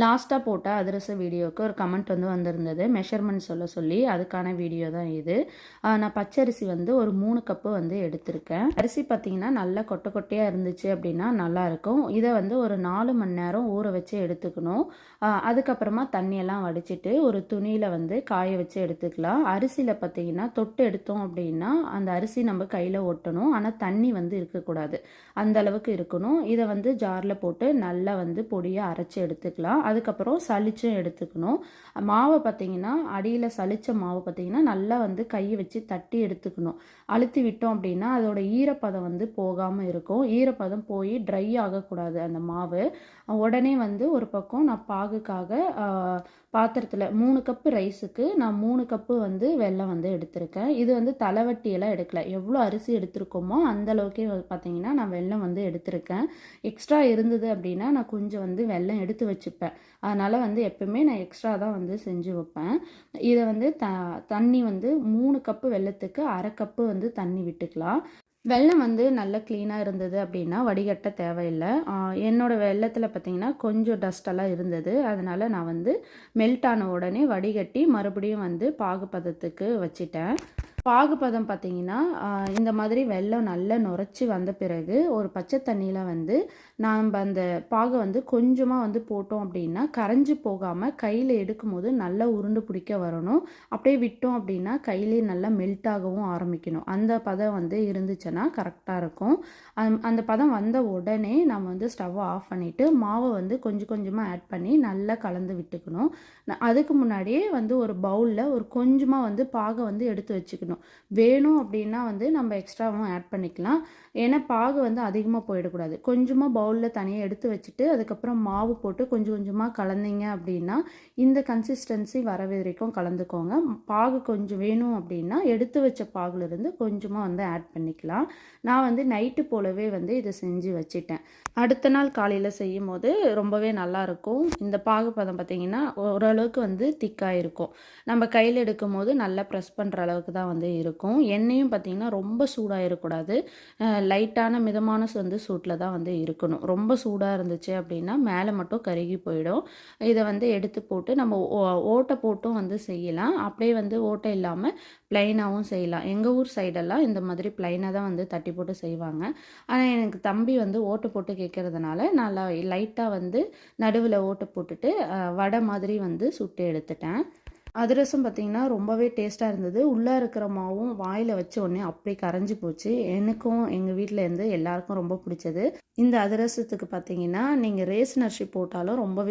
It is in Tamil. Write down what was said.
லாஸ்ட்டாக போட்ட அதிரச வீடியோவுக்கு ஒரு கமெண்ட் வந்து வந்திருந்தது, மெஷர்மெண்ட் சொல்ல சொல்லி. அதுக்கான வீடியோ தான் இது. நான் பச்சரிசி வந்து ஒரு 3 கப்பு வந்து எடுத்திருக்கேன். அரிசி பார்த்திங்கன்னா நல்லா கொட்டை கொட்டையாக இருந்துச்சு அப்படின்னா நல்லாயிருக்கும். இதை வந்து ஒரு 4 மணி நேரம் ஊற வச்சு எடுத்துக்கணும். அதுக்கப்புறமா தண்ணியெல்லாம் வடிச்சிட்டு ஒரு துணியில் வந்து காய வச்சு எடுத்துக்கலாம். அரிசியில் பார்த்திங்கன்னா தொட்டு எடுத்தோம் அப்படின்னா அந்த அரிசி நம்ம கையில் ஒட்டணும். ஆனால் தண்ணி வந்து இருக்கக்கூடாது, அந்த அளவுக்கு இருக்கணும். இதை வந்து ஜாரில் போட்டு நல்லா வந்து பொடியாக அரைச்சி எடுத்துக்கலாம். அதுக்கப்புறம் சலிச்சும் எடுத்துக்கணும். மாவை பார்த்திங்கன்னா அடியில் சலித்த மாவு பார்த்திங்கன்னா நல்லா வந்து கையை வச்சு தட்டி எடுத்துக்கணும். அழுத்தி விட்டோம் அப்படின்னா அதோட ஈரப்பதம் வந்து போகாமல் இருக்கும். ஈரப்பதம் போய் ட்ரை ஆகக்கூடாது அந்த மாவு. உடனே வந்து ஒரு பக்கம் நான் பாகுக்காக பாத்திரத்தில் 3 கப்பு ரைஸுக்கு நான் 3 கப்பு வந்து வெல்லம் வந்து எடுத்திருக்கேன். இது வந்து தலைவட்டியெல்லாம் எடுக்கல, எவ்வளோ அரிசி எடுத்திருக்கோமோ அந்த அளவுக்கே பார்த்திங்கன்னா நான் வெல்லம் வந்து எடுத்திருக்கேன். எக்ஸ்ட்ரா இருந்தது அப்படின்னா நான் கொஞ்சம் வந்து வெல்லம் எடுத்து வச்சுப்பேன். அதனால் வந்து எப்பவுமே நான் எக்ஸ்ட்ரா தான் வந்து செஞ்சு வைப்பேன். இதை வந்து தண்ணி வந்து 3 கப்பு வெல்லத்துக்கு அரை கப்பு வந்து தண்ணி விட்டுக்கலாம். வெல்லம் வந்து நல்லா க்ளீனாக இருந்தது அப்படின்னா வடிகட்ட தேவையில்லை. என்னோடய வெல்லத்தில் பார்த்திங்கன்னா கொஞ்சம் டஸ்டெல்லாம் இருந்தது. அதனால் நான் வந்து மெல்ட் ஆன உடனே வடிகட்டி மறுபடியும் வந்து பாகுபதத்துக்கு வச்சிட்டேன். பாகுபதம் பார்த்திங்கன்னா இந்த மாதிரி வெல்லம் நல்லா நுரைச்சி வந்த பிறகு ஒரு பச்சை தண்ணியில் வந்து நாம் அந்த பாகை வந்து கொஞ்சமாக வந்து போட்டோம் அப்படின்னா கரைஞ்சி போகாமல் கையில் எடுக்கும் போது நல்லா உருண்டு பிடிக்க வரணும். அப்படியே விட்டோம் அப்படின்னா கையிலே நல்லா மெல்ட் ஆகவும் ஆரம்பிக்கணும். அந்த பதம் வந்து இருந்துச்சுன்னா கரெக்டாக இருக்கும். அந்த பதம் வந்த உடனே நம்ம வந்து ஸ்டவ்வை ஆஃப் பண்ணிவிட்டு மாவை வந்து கொஞ்சம் கொஞ்சமாக ஆட் பண்ணி நல்லா கலந்து விட்டுக்கணும். அதுக்கு முன்னாடியே வந்து ஒரு பவுலில் ஒரு கொஞ்சமாக வந்து பாகை வந்து எடுத்து வச்சுக்கணும். வேணும் அப்படின்னா வந்து நம்ம எக்ஸ்ட்ராவும் ஆட் பண்ணிக்கலாம். ஏன்னா பாகு வந்து அதிகமாக போயிடக்கூடாது. கொஞ்சமாக பவுலில் தனியாக எடுத்து வச்சுட்டு அதுக்கப்புறம் மாவு போட்டு கொஞ்சம் கொஞ்சமாக கலந்தீங்க அப்படின்னா இந்த கன்சிஸ்டன்சி வர வரைக்கும் கலந்துக்கோங்க. பாகு கொஞ்சம் வேணும் அப்படின்னா எடுத்து வச்ச பாகுலேருந்து கொஞ்சமாக வந்து ஆட் பண்ணிக்கலாம். நான் வந்து நைட்டு போலவே வந்து இதை செஞ்சு வச்சிட்டேன். அடுத்த நாள் காலையில் செய்யும் போது ரொம்பவே நல்லாயிருக்கும். இந்த பாகு பதம் பார்த்திங்கன்னா ஓரளவுக்கு வந்து திக்காக இருக்கும். நம்ம கையில் எடுக்கும் போது நல்லா ப்ரெஸ் பண்ணுற அளவுக்கு தான் வந்து இருக்கும். எண்ணெயும் பார்த்திங்கன்னா ரொம்ப சூடாக இருக்கக்கூடாது, லைட்டான மிதமான வந்து சூட்டில் தான் வந்து இருக்கணும். ரொம்ப சூடாக இருந்துச்சு அப்படின்னா மேலே மட்டும் கருகி போயிடும். இதை வந்து எடுத்து போட்டு நம்ம ஓட்டை போட்டும் வந்து செய்யலாம். அப்படியே வந்து ஓட்டை இல்லாமல் ப்ளைனாகவும் செய்யலாம். எங்கள் ஊர் சைடெல்லாம் இந்த மாதிரி ப்ளைனாக தான் வந்து தட்டி போட்டு செய்வாங்க. ஆனால் எனக்கு தம்பி வந்து ஓட்டை போட்டு கேட்குறதுனால நான் லைட்டாக வந்து நடுவில் ஓட்டை போட்டுட்டு வடை மாதிரி வந்து சுட்டு எடுத்துட்டேன். அதிரசம் பார்த்திங்கன்னா ரொம்பவே டேஸ்ட்டாக இருந்தது. உள்ளே இருக்கிற மாவும் வாயில் வச்ச உடனே அப்படியே கரைஞ்சி போச்சு. எனக்கும் எங்கள் வீட்டில் இருந்து எல்லாருக்கும் ரொம்ப பிடிச்சது. இந்த அதிரசத்துக்கு பார்த்திங்கன்னா நீங்கள் ரேசன் அரிசி போட்டாலும் ரொம்பவே